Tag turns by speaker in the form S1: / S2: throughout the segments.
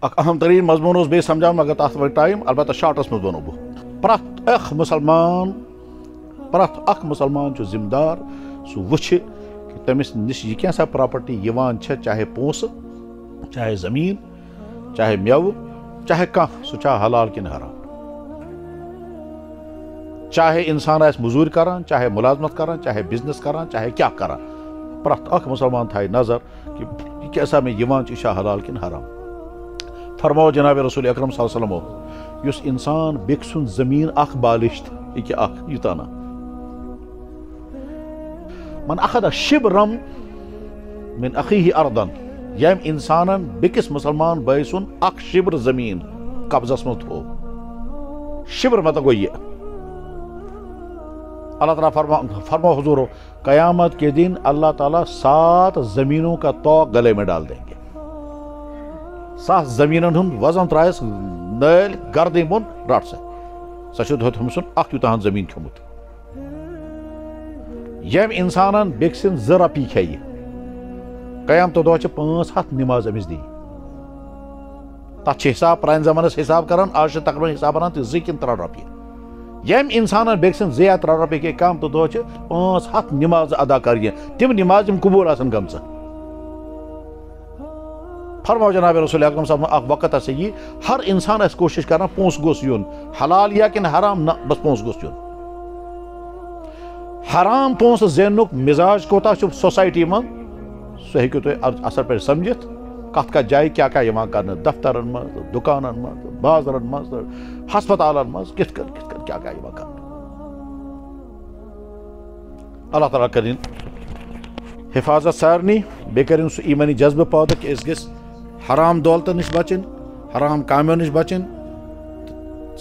S1: اخ اہم ترین مضمون اس بیس سمجھاؤں مگر تات وقت ٹائم البتہ شارٹس مز ونو بہ پرت اخ مسلمان چھ ذمہ دار سہ وچھ کہ تمس نش یہ کیسا پراپرٹی یوان چھ چاہے پونس چاہے زمین چاہے میو چاہے کانٛہہ سہ چھا حلال کن حرام چاہے انسان آس مزور کران چاہے ملازمت کران چاہے بزنس کران چاہے کیا کران پرت اخ مسلمان تھائے نظر کہ یہ کیسا میں یوان چھ حلال کن حرام فرماؤ جناب رسول اکرم صلی اللہ علیہ وسلم یس انسان بیک سن زمین اخ بالشت یہ اخ یوتانا من اخذ شبرم من اخیہ ارضن یم انسانن بیکس مسلمان بھائی سن اخ شبر زمین قبضس من تھو شبر مطلب گو یہ اللہ تعالیٰ فرما حضور قیامت کے دن اللہ تعالیٰ 7 زمینوں کا توق گلے میں ڈال دیں گے 7 زمینن ہند وزن ترائس نل گردی من رٹ سہ ہم سن اخ یوتہن زمین کھومت یم انسانن بیک سن 2 رۄپیہِ کھیہِ قیامت دۄہ چھ 500 نماز امس دی تتھ حساب پرانہِ زمانس حساب کران آج تقریباً حساب کران 2 کِنہٕ 3 رۄپیہِ یم انسانن بیک سن 2 یا 3 رۄپیہِ کے قیامت دۄہ چھ 500 نماز ادا کریں تم نماز یم قبول آسن گمژ فرماؤ جناب رسول اکرم صاحب اخ وقت ہسا یہ ہر انسان اس کوشش کرنا پونس گوس یون حلال یا کن حرام نہ بس پونس گوس یون حرام پونس زینک مزاج کوتا چھ سوسائٹی من سہ ہیکو تُہۍ اثر پہ سمجھت کت کت جائے کیا کرنا دفترن مز دکانن مز بازرن مز ہسپتالن مز کت کیا کرنا اللہ تعالیٰ کرن حفاظت سارنی بیٚیہِ کرن سہ ایمانی جذبہ پٲدٕ کہ أسۍ گژھِ حرام دولتن نش بچن حرام کامیو نش بچن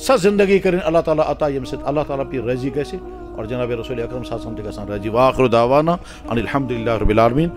S1: سہ زندگی کرن اللہ تعالیٰ عطا یم سۭتۍ اللہ تعالیٰ پہ راضی گژھِ اور جناب رسول اکرم صلی اللہ علیہ وسلم تہ گژھن راضی واخر دعوانا ان الحمدللہ رب العالمین.